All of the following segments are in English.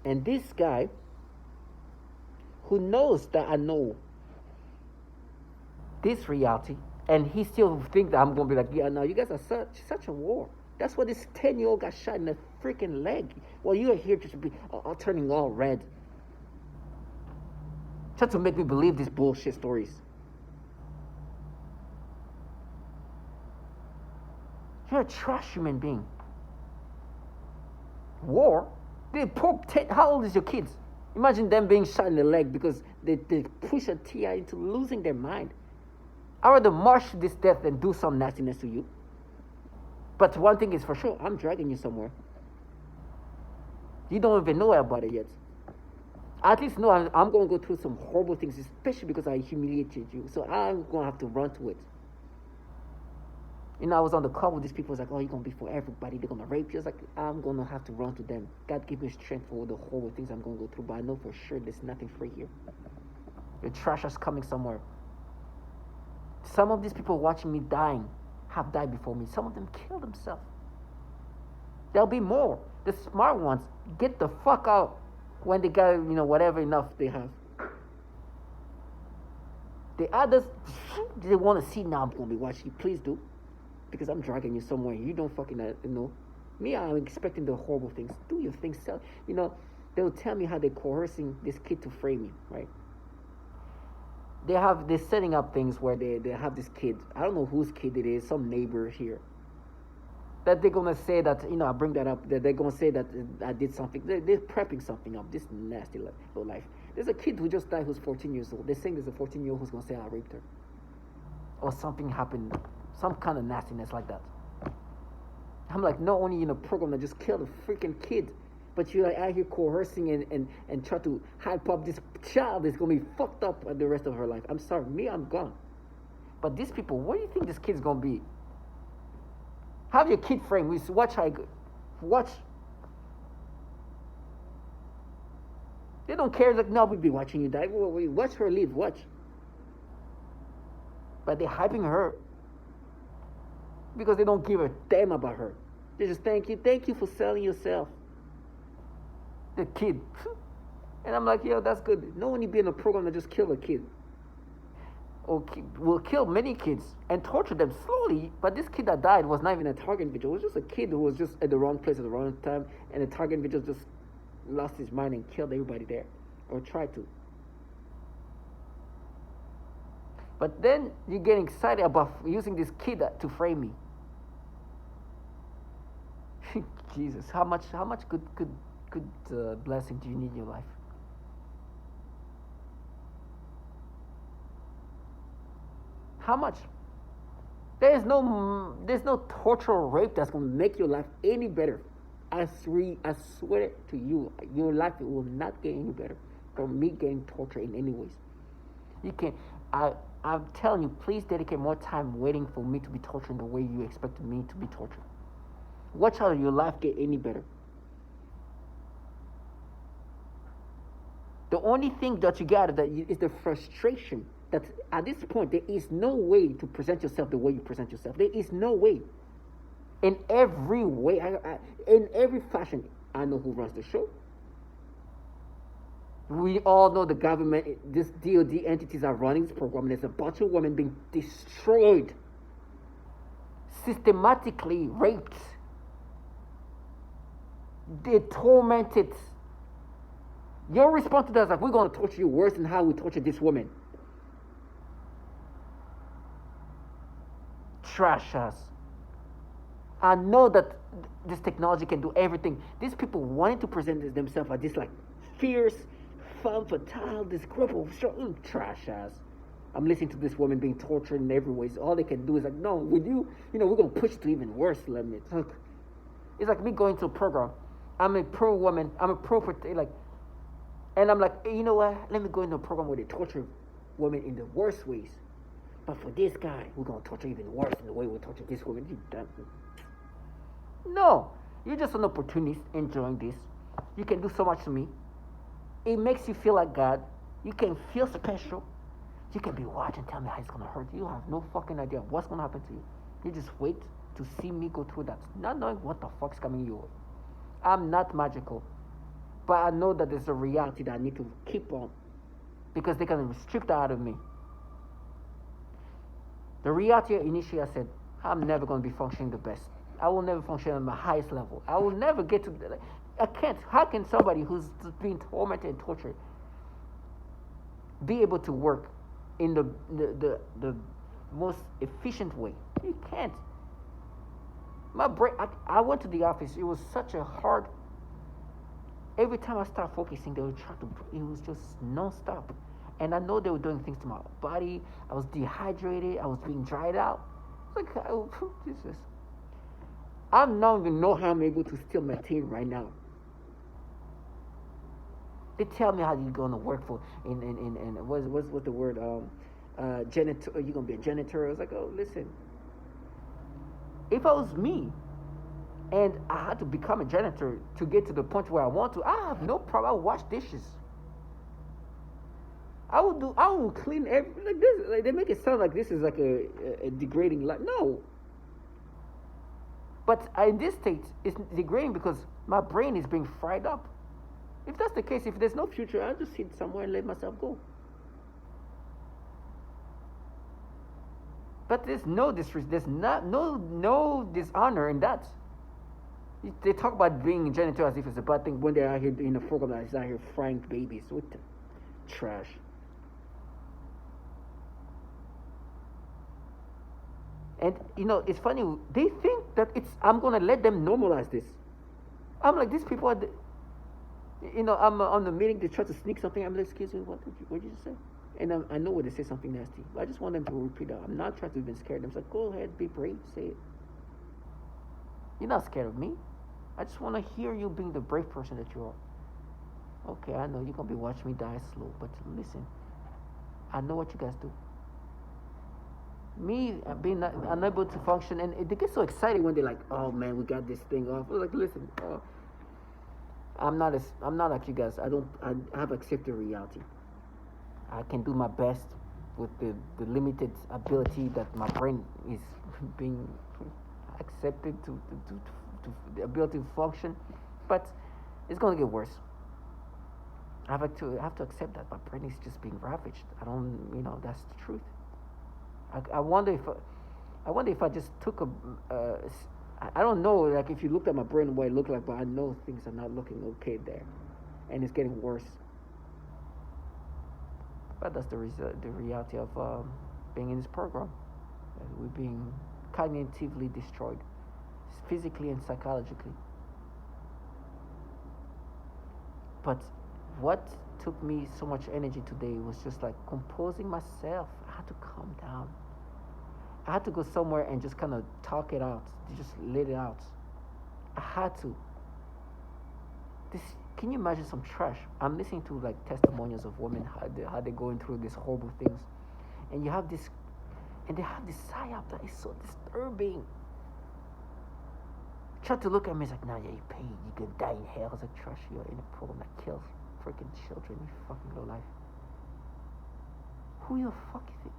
And this guy who knows that I know this reality, and he still think that I'm gonna be like, yeah, no, you guys are such a war. That's why this 10-year-old got shot in the freaking leg. While you are here just be turning all red, trying to make me believe these bullshit stories. You're a trash human being. War? How old is your kids? Imagine them being shot in the leg because they push a TI into losing their mind. I'd rather march to this death than do some nastiness to you. But one thing is for sure, I'm dragging you somewhere. You don't even know about it yet. At least know I'm going to go through some horrible things, especially because I humiliated you. So I'm going to have to run to it. You know, I was on the call with these people. It's like, oh, you're going to be for everybody. They're going to rape you. It's like, I'm going to have to run to them. God give me strength for all the horrible things I'm going to go through. But I know for sure there's nothing free here. The trash is coming somewhere. Some of these people watching me dying have died before me. Some of them killed themselves. There'll be more. The smart ones get the fuck out when they got, whatever enough they have. The others, they want to see now I'm going to be watching you. Please do. Because I'm dragging you somewhere. You don't fucking know. Me, I'm expecting the horrible things. Do your things. They'll tell me how they're coercing this kid to frame me, right? They're setting up things where they have this kid. I don't know whose kid it is, some neighbor here. That they're gonna say that, I bring that up, that they're gonna say that I did something. They're prepping something up, this nasty low life. There's a kid who just died who's 14 years old. They're saying there's a 14-year-old who's gonna say I raped her. Or something happened, some kind of nastiness like that. I'm like, not only in a program that just killed a freaking kid, but you're like out here coercing and try to hype up this child that's going to be fucked up the rest of her life. I'm sorry, me, I'm gone. But these people, what do you think this kid's going to be? Have your kid framed. Watch. They don't care. It's like, no, we'll be watching you die. Watch her live. Watch. But they're hyping her because they don't give a damn about her. They just thank you for selling yourself. The kid. And I'm like, yo, that's good. No one need be in a program that just kill a kid. Or will kill many kids and torture them slowly. But this kid that died was not even a target individual. It was just a kid who was just at the wrong place at the wrong time. And the target individual just lost his mind and killed everybody there. Or tried to. But then you get excited about using this kid to frame me. Jesus, how much good blessing do you need in your life? How much? There's no torture or rape that's gonna make your life any better. I swear to you, your life will not get any better from me getting tortured in any ways. You can. I'm telling you, please dedicate more time waiting for me to be tortured the way you expect me to be tortured. Watch how your life get any better. The only thing that you got is the frustration that at this point there is no way to present yourself the way you present yourself. There is no way. In every way, in every fashion, I know who runs the show. We all know the government, these DOD entities are running this program, and there's a bunch of women being destroyed, systematically raped. They're tormented. Your response to that is like, we're going to torture you worse than how we tortured this woman. Trash us. I know that this technology can do everything. These people wanting to present themselves as this like fierce, femme fatale, this group of trash ass. I'm listening to this woman being tortured in every way. So all they can do is like, no, with you, we're going to push to even worse limits. It's like me going to a program. I'm a pro woman. I'm a pro for and I'm like, hey, you know what? Let me go into a program where they torture women in the worst ways. But for this guy, we're going to torture even worse in the way we torture this woman. You dumb. No. You're just an opportunist enjoying this. You can do so much to me. It makes you feel like God. You can feel special. You can be watching, tell me how it's going to hurt you. You have no fucking idea what's going to happen to you. You just wait to see me go through that. Not knowing what the fuck's coming your way. I'm not magical. But I know that there's a reality that I need to keep on because they're going to strip that out of me. The reality initially I said, I'm never going to be functioning the best. I will never function at my highest level. I will never get to, I can't. How can somebody who's being tormented and tortured be able to work in the most efficient way? You can't. My brain, I went to the office. It was such a hard, every time I start focusing, they would try to, it was just non-stop. And I know they were doing things to my body. I was dehydrated. I was being dried out. It's like, oh, Jesus. I don't even know how I'm able to still maintain right now. They tell me how you're going to work for, in what's the word, janitor, you're going to be a janitor. I was like, oh, listen. If I was me, and I had to become a janitor to get to the point where I want to, I have no problem. I'll wash dishes. I will clean everything like this. Like they make it sound like this is like a degrading life. No. But in this state, it's degrading because my brain is being fried up. If that's the case, if there's no future, I'll just sit somewhere and let myself go. But there's no dishonor in that. They talk about being a janitor as if it's a bad thing when they're out here in a program that is out here frying babies with the trash. And it's funny. They think that I'm gonna let them normalize this. I'm like, these people are. I'm on the meeting. They try to sneak something. I'm like, excuse me, what did you say? And I know when they say something nasty, but I just want them to repeat that. I'm not trying to even scare them. It's like, go ahead, be brave, say it. You're not scared of me. I just want to hear you being the brave person that you are. Okay, I know you're gonna be watching me die slow, but listen, I know what you guys do. Me being unable to function, and they get so excited when they're like, "Oh man, we got this thing off." I'm like, listen, I'm not like you guys. I have accepted reality. I can do my best with the limited ability that my brain is being accepted to the ability to function, but it's gonna get worse. I have to accept that my brain is just being ravaged. That's the truth. I wonder if I just took I don't know, like if you looked at my brain what it looked like, but I know things are not looking okay there, and it's getting worse. But that's the reality of being in this program. We're being cognitively destroyed, physically and psychologically. But what took me so much energy today was just like composing myself. I had to calm down. I had to go somewhere and just kind of talk it out, just let it out. I had to. Can you imagine some trash? I'm listening to like testimonials of women how they're going through these horrible things, and they have this psyop that is so disturbing. Tried to look at me, it's like, nah, yeah, you paid, you could die in hell. I was like, trash, you're in a program that kills freaking children, you fucking low life. Who the fuck you think?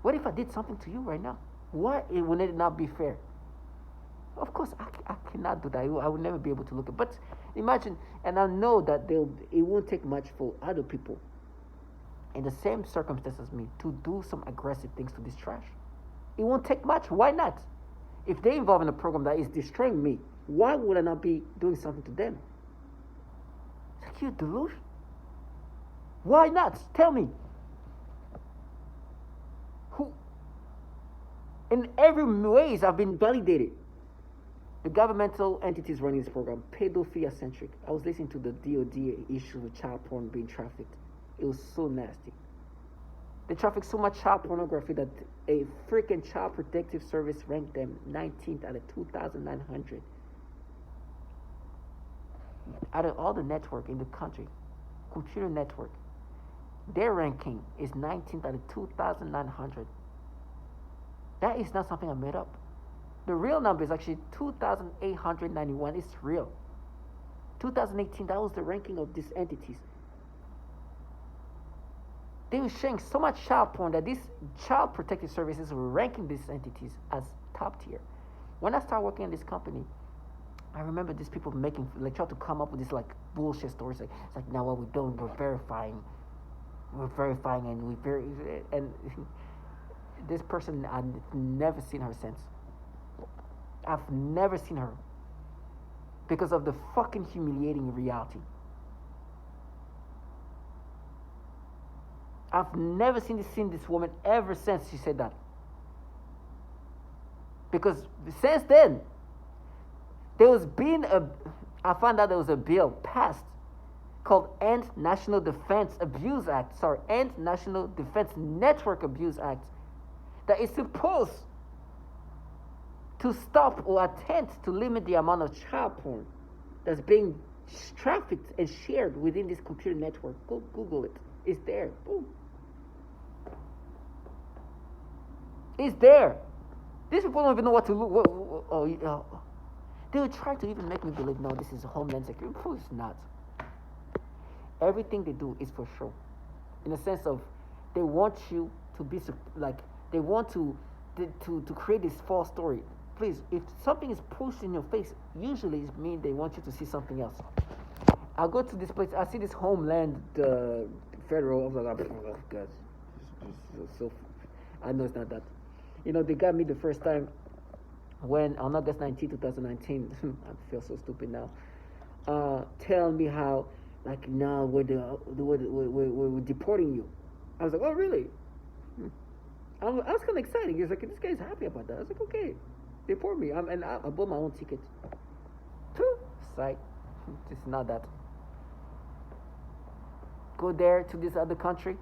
What if I did something to you right now? Why would it not be fair? Of course, I cannot do that. I would never be able to look at. But imagine, and I know that it won't take much for other people in the same circumstances as me to do some aggressive things to this trash. It won't take much. Why not? If they involve in a program that is destroying me, why would I not be doing something to them? It's like, you're delusional. Why not? Tell me. Who? In every ways, I've been validated. The governmental entities running this program, pedophilia-centric. I was listening to the DOD issue with child porn being trafficked. It was so nasty. They traffic so much child pornography that a freaking child protective service ranked them 19th out of 2,900. Out of all the network in the country, computer network, their ranking is 19th out of 2,900. That is not something I made up. The real number is actually 2,891. It's real. 2018, that was the ranking of these entities. They were sharing so much child porn that these child protective services were ranking these entities as top tier. When I started working in this company, I remember these people making like try to come up with this like bullshit stories. Like it's like now what we're doing, we're verifying, and and this person I've never seen her since. I've never seen her because of the fucking humiliating reality. I've never seen this woman ever since she said that. Because since then, there was been a, I found out there was a bill passed called End National Defense Abuse Act, End National Defense Network Abuse Act, that is supposed to stop or attempt to limit the amount of child porn that's being trafficked and shared within this computer network. Go Google it. It's there. Boom. It's there. These people don't even know what to look. They were trying to even make me believe, no, this is Homeland Security. It's not. Everything they do is for show. In the sense of, they want you to be like, they want to create this false story. Please, if something is pushed in your face, usually it means they want you to see something else. I'll go to this place, I see this Homeland Federal. I'm like, oh God, so I know it's not that. They got me the first time when on August 19, 2019. I feel so stupid now. Telling me how like now we're deporting you. I was like, oh really? I was kind of excited. He was like, this guy's happy about that. I was like, okay, deport me. I bought my own ticket. Psych. It's not that. Go there to this other country.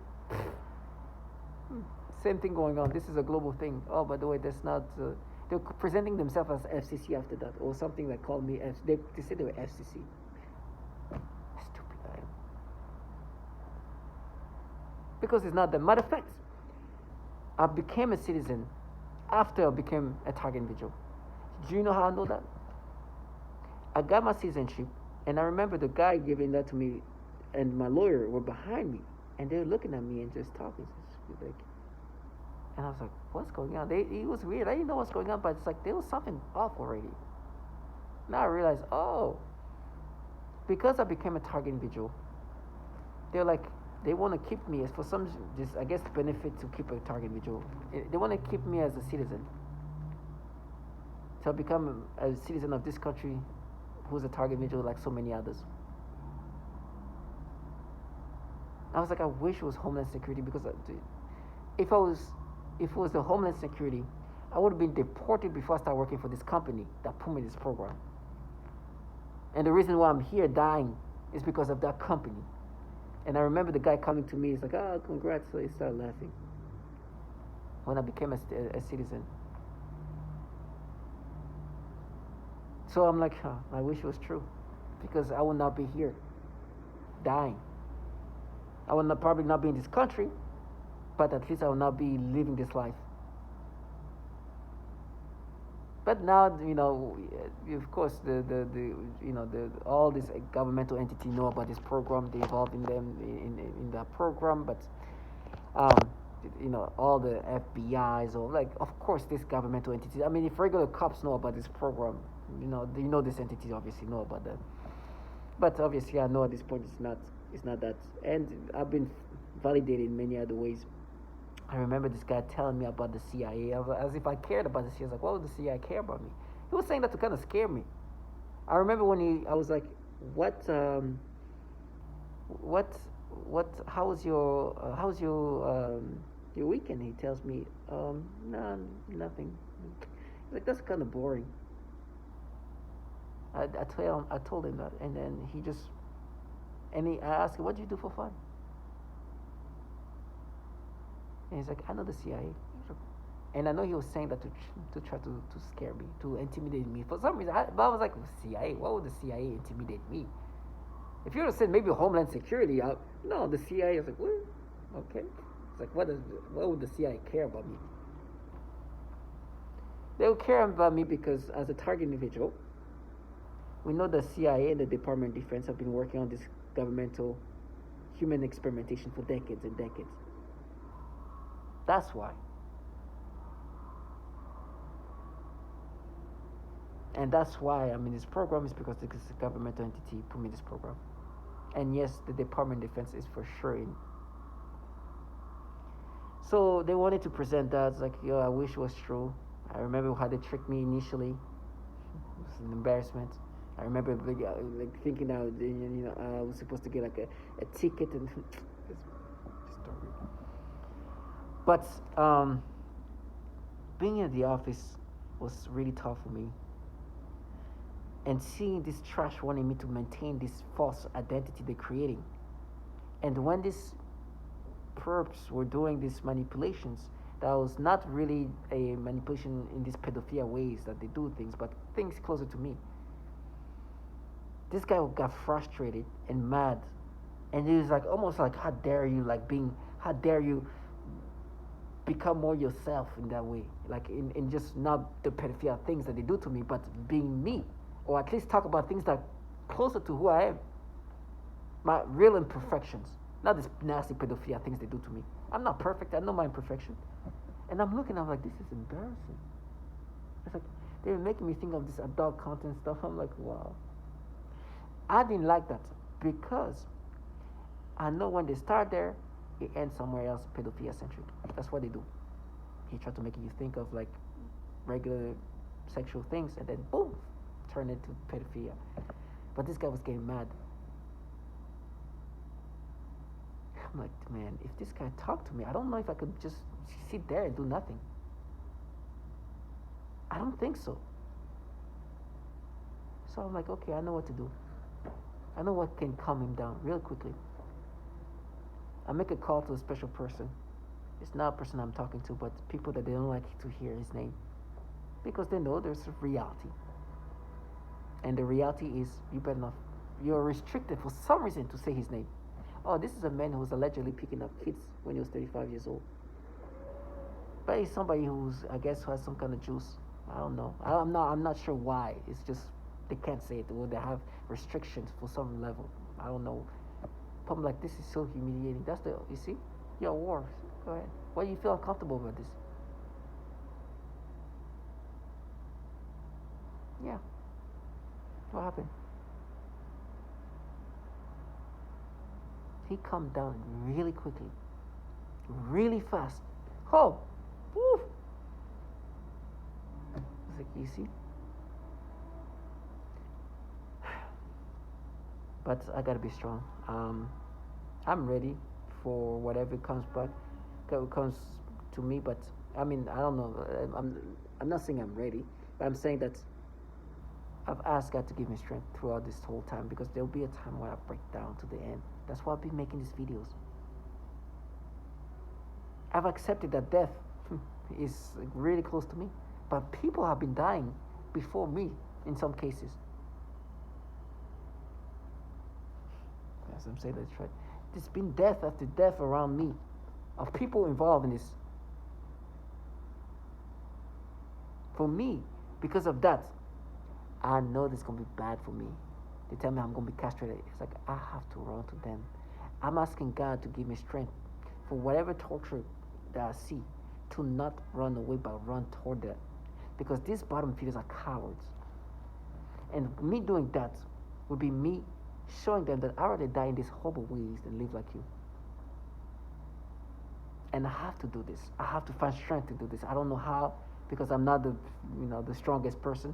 Same thing going on. This is a global thing. Oh, by the way, that's not. They're presenting themselves as FCC after that, or something that called me. They said they were FCC. Stupid I am. Because it's not that. Matter of fact, I became a citizen after I became a target individual. Do you know how I know that? I got my citizenship, and I remember the guy giving that to me, and my lawyer were behind me, and they were looking at me and just talking. Like, and I was like, what's going on? It was weird. I didn't know what's going on, but it's like there was something off already. Now I realized, oh, because I became a target individual, they're like, they want to keep me as for some, just I guess, benefit to keep a target individual. They want to keep me as a citizen. So I become a citizen of this country who's a target individual like so many others. I was like, I wish it was Homeland Security, because if it was the Homeland Security, I would have been deported before I started working for this company that put me in this program. And the reason why I'm here dying is because of that company. And I remember the guy coming to me, he's like, oh, congrats. So he started laughing. When I became a citizen. So I'm like, I wish it was true. Because I would not be here, dying. I would probably not be in this country, but at least I will not be living this life. But now, of course, all these governmental entities know about this program. They involved in them in that program. But all the FBI's, or like, of course, this governmental entities. I mean, if regular cops know about this program, this entity obviously know about that. But obviously, I know at this point it's not that. And I've been validated in many other ways. I remember this guy telling me about the CIA, as if I cared about the CIA. I was like, why would the CIA care about me? He was saying that to kind of scare me. I remember when I was like, how was your weekend? He tells me, no, nothing. Like, that's kind of boring. I told him that, and then I asked him, what did you do for fun? And he's like, I know the CIA. And I know he was saying that to try to scare me, to intimidate me. For some reason, but I was like, CIA? Why would the CIA intimidate me? If you would have said maybe Homeland Security, no, the CIA. I was like, what? Okay. It's like, what would the CIA care about me? They would care about me because as a target individual, we know the CIA and the Department of Defense have been working on this governmental human experimentation for decades and decades. That's why. And that's why I'm in this program, is because this is a governmental entity put me in this program. And yes, the Department of Defense is for sure in. So they wanted to present that. It's like, yo, I wish it was true. I remember how they tricked me initially. It was an embarrassment. I remember like thinking that I was supposed to get like a ticket and story. But being in the office was really tough for me. And seeing this trash wanting me to maintain this false identity they're creating. And when these perps were doing these manipulations, that was not really a manipulation in these pedophilia ways that they do things, but things closer to me. This guy got frustrated and mad, and he was like almost like, how dare you become more yourself in that way, like in just not the pedophilia things that they do to me, but being me, or at least talk about things that are closer to who I am, my real imperfections, not this nasty pedophilia things they do to me. I'm not perfect. I know my imperfection, and I'm looking. I'm like, this is embarrassing. It's like they were making me think of this adult content stuff. I'm like, wow. I didn't like that because I know when they start there, it ends somewhere else pedophilia centric. That's what they do. He tried to make you think of like regular sexual things, and then boom, turn it to pedophilia. But this guy was getting mad. I'm like, man, if this guy talked to me, I don't know if I could just sit there and do nothing. I don't think so. So I'm like, okay, I know what to do. I know what can calm him down real quickly. I make a call to a special person. It's not a person I'm talking to, but people that they don't like to hear his name, because they know there's a reality. And the reality is, you're restricted for some reason to say his name. Oh, this is a man who was allegedly picking up kids when he was 35 years old. But he's somebody who's, I guess, who has some kind of juice. I don't know. I'm not sure why. It's just they can't say it, or they have restrictions for some level. I don't know. But I'm like, this is so humiliating. You see? You're at war. Go ahead. Why do you feel uncomfortable about this? Yeah. What happened? He calmed down really quickly. Really fast. Oh! Woo! I was like, you see? But I gotta be strong. I'm ready for whatever comes to me. But I mean, I don't know. I'm not saying I'm ready, but I'm saying that I've asked God to give me strength throughout this whole time, because there'll be a time when I break down to the end. That's why I've been making these videos. I've accepted that death is really close to me, but people have been dying before me in some cases. As I'm saying, that's right. There's been death after death around me, of people involved in this. For me, because of that, I know this is gonna be bad for me. They tell me I'm gonna be castrated. It's like I have to run to them. I'm asking God to give me strength for whatever torture that I see, to not run away but run toward that. Because these bottom feeders are cowards. And me doing that would be me showing them that I rather die in these horrible ways than live like you. And I have to do this. I have to find strength to do this. I don't know how, because I'm not the strongest person.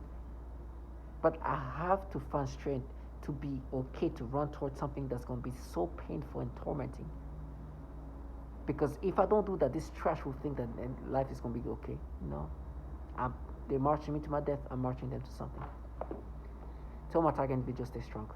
But I have to find strength to be okay to run towards something that's going to be so painful and tormenting. Because if I don't do that, this trash will think that life is going to be okay. They're marching me to my death. I'm marching them to something. Till my target individual, stay strong.